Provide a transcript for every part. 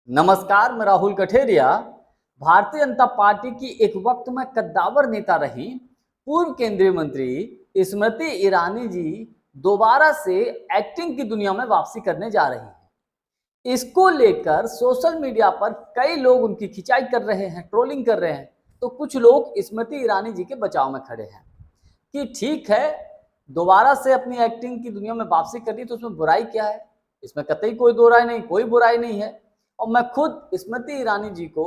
नमस्कार, मैं राहुल कठेरिया। भारतीय जनता पार्टी की एक वक्त में कद्दावर नेता रही पूर्व केंद्रीय मंत्री स्मृति ईरानी जी दोबारा से एक्टिंग की दुनिया में वापसी करने जा रही हैं। इसको लेकर सोशल मीडिया पर कई लोग उनकी खिंचाई कर रहे हैं, ट्रोलिंग कर रहे हैं। तो कुछ लोग स्मृति ईरानी जी के बचाव में खड़े हैं कि ठीक है, दोबारा से अपनी एक्टिंग की दुनिया में वापसी करनी तो उसमें बुराई क्या है। इसमें कतई कोई दो राय नहीं, कोई बुराई नहीं है। और मैं खुद स्मृति ईरानी जी को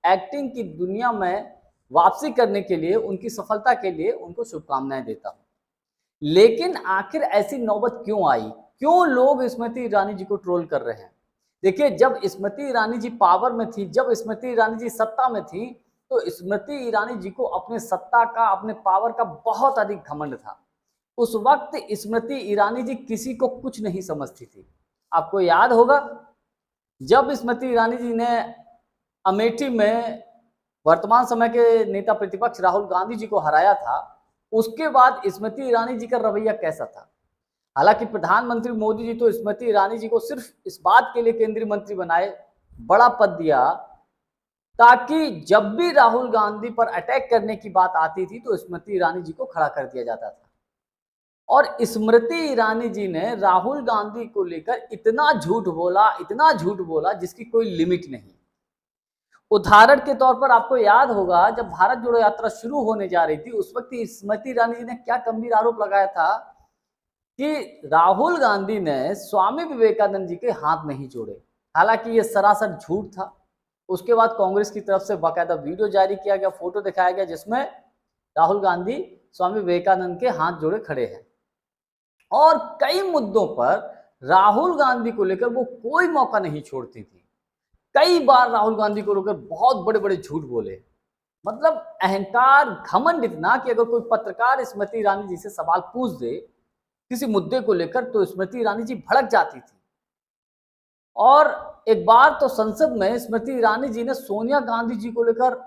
एक्टिंग की दुनिया में वापसी करने के लिए, उनकी सफलता के लिए उनको शुभकामनाएं देता हूं। लेकिन आखिर ऐसी नौबत क्यों आई, क्यों लोग स्मृति ईरानी जी को ट्रोल कर रहे हैं। देखिए, जब स्मृति ईरानी जी पावर में थी, जब स्मृति ईरानी जी सत्ता में थी, तो स्मृति ईरानी जी को अपने सत्ता का, अपने पावर का बहुत अधिक घमंड था। उस वक्त स्मृति ईरानी जी किसी को कुछ नहीं समझती थी। आपको याद होगा, जब स्मृति ईरानी जी ने अमेठी में वर्तमान समय के नेता प्रतिपक्ष राहुल गांधी जी को हराया था, उसके बाद स्मृति ईरानी जी का रवैया कैसा था। हालांकि प्रधानमंत्री मोदी जी तो स्मृति ईरानी जी को सिर्फ इस बात के लिए केंद्रीय मंत्री बनाए, बड़ा पद दिया, ताकि जब भी राहुल गांधी पर अटैक करने की बात आती थी तो स्मृति ईरानी जी को खड़ा कर दिया जाता था। और स्मृति ईरानी जी ने राहुल गांधी को लेकर इतना झूठ बोला, इतना झूठ बोला जिसकी कोई लिमिट नहीं। उदाहरण के तौर पर आपको याद होगा, जब भारत जोड़ो यात्रा शुरू होने जा रही थी, उस वक्त स्मृति ईरानी जी ने क्या गंभीर आरोप लगाया था कि राहुल गांधी ने स्वामी विवेकानंद जी के हाथ नहीं जोड़े। हालांकि ये सरासर झूठ था। उसके बाद कांग्रेस की तरफ से बाकायदा वीडियो जारी किया गया, फोटो दिखाया गया, जिसमें राहुल गांधी स्वामी विवेकानंद के हाथ जोड़े खड़े हैं। और कई मुद्दों पर राहुल गांधी को लेकर वो कोई मौका नहीं छोड़ती थी। कई बार राहुल गांधी को लेकर बहुत बड़े बड़े झूठ बोले। मतलब अहंकार, घमंड इतना कि अगर कोई पत्रकार स्मृति ईरानी जी से सवाल पूछ दे किसी मुद्दे को लेकर, तो स्मृति ईरानी जी भड़क जाती थी। और एक बार तो संसद में स्मृति ईरानी जी ने सोनिया गांधी जी को लेकर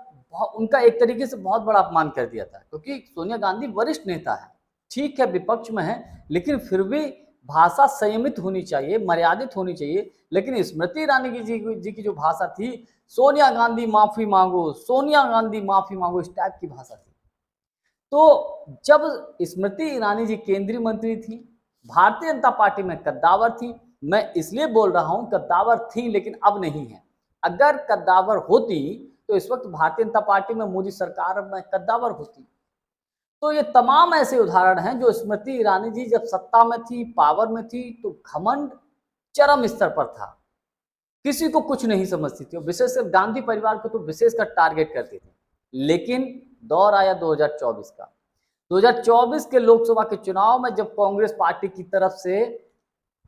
उनका एक तरीके से बहुत बड़ा अपमान कर दिया था, क्योंकि सोनिया गांधी वरिष्ठ नेता है, ठीक है विपक्ष में है, लेकिन फिर भी भाषा संयमित होनी चाहिए, मर्यादित होनी चाहिए। लेकिन स्मृति ईरानी जी की जो भाषा थी, सोनिया गांधी माफी मांगो, सोनिया गांधी माफी मांगो, इस टाइप की भाषा थी। तो जब स्मृति ईरानी जी केंद्रीय मंत्री थी, भारतीय जनता पार्टी में कद्दावर थी, मैं इसलिए बोल रहा हूं कद्दावर थी, लेकिन अब नहीं है। अगर कद्दावर होती तो इस वक्त भारतीय जनता पार्टी में, मोदी सरकार में कद्दावर होती। तो ये तमाम ऐसे उदाहरण हैं जो स्मृति ईरानी जी जब सत्ता में थी, पावर में थी, तो घमंड चरम स्तर पर था, किसी को कुछ नहीं समझती थी, विशेषकर गांधी परिवार को तो विशेषकर टारगेट करती थी। लेकिन दौर आया 2024 का। 2024 के लोकसभा के चुनाव में जब कांग्रेस पार्टी की तरफ से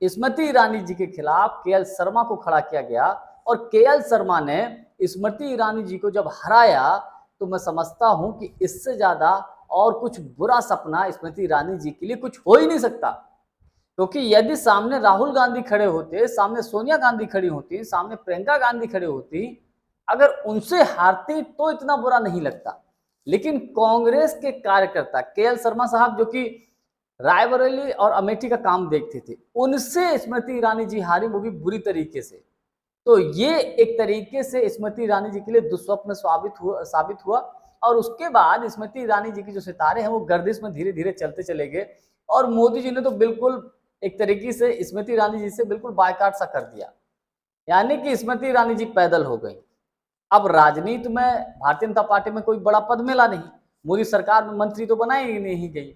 स्मृति ईरानी जी के खिलाफ केएल शर्मा को खड़ा किया गया, और केएल शर्मा ने स्मृति ईरानी जी को जब हराया, तो मैं समझता हूं कि इससे ज्यादा और कुछ बुरा सपना स्मृति ईरानी जी के लिए कुछ हो ही नहीं सकता। क्योंकि यदि सामने राहुल गांधी खड़े होते, सामने सोनिया गांधी खड़ी होती, सामने प्रियंका गांधी खड़े होती, अगर उनसे हारती तो इतना बुरा नहीं लगता। लेकिन कांग्रेस के कार्यकर्ता केएल शर्मा साहब, जो कि रायबरेली और अमेठी का काम देखते थे, उनसे स्मृति ईरानी जी हारी, वो भी बुरी तरीके से। तो ये एक तरीके से स्मृति ईरानी जी के लिए दुस्वप्न साबित हुआ। और उसके बाद स्मृति ईरानी जी की जो सितारे हैं वो गर्दिश में धीरे धीरे चलते चले गए, और मोदी जी ने तो बिल्कुल एक तरीके से स्मृति ईरानी जी से बिल्कुल बायकॉट सा कर दिया, यानी कि स्मृति ईरानी जी पैदल हो गई। अब राजनीति में भारतीय जनता पार्टी में कोई बड़ा पद मिला नहीं, मोदी सरकार में मंत्री तो बनाई नहीं गई,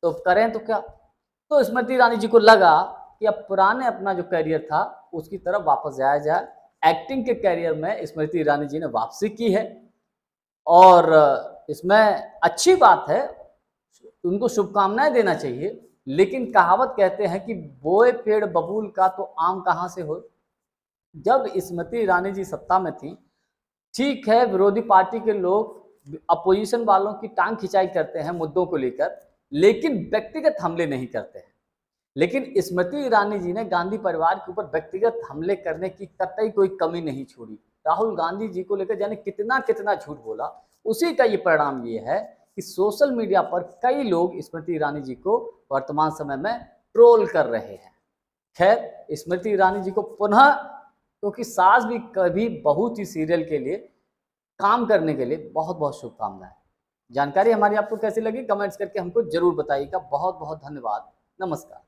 तो करें तो क्या। तो स्मृति ईरानी जी को लगा कि अब पुराने अपना जो करियर था उसकी तरफ वापस जाया जाए। एक्टिंग के करियर में स्मृति ईरानी जी ने वापसी की है, और इसमें अच्छी बात है, उनको शुभकामनाएं देना चाहिए। लेकिन कहावत कहते हैं कि बोए पेड़ बबूल का तो आम कहां से हो। जब स्मृति ईरानी जी सत्ता में थी, ठीक है, विरोधी पार्टी के लोग अपोजिशन वालों की टांग खिंचाई करते हैं मुद्दों को लेकर, लेकिन व्यक्तिगत हमले नहीं करते हैं। लेकिन स्मृति ईरानी जी ने गांधी परिवार के ऊपर व्यक्तिगत हमले करने की कतई कोई कमी नहीं छोड़ी। राहुल गांधी जी को लेकर जाने कितना कितना झूठ बोला, उसी का ये परिणाम ये है कि सोशल मीडिया पर कई लोग स्मृति ईरानी जी को वर्तमान समय में ट्रोल कर रहे हैं। खैर, स्मृति ईरानी जी को पुनः क्योंकि सास भी कभी बहू थी सीरियल के लिए काम करने के लिए। बहुत बहुत शुभकामनाएं। जानकारी हमारी आपको कैसी लगी कमेंट्स करके हमको जरूर बताइएगा। बहुत बहुत धन्यवाद। नमस्कार।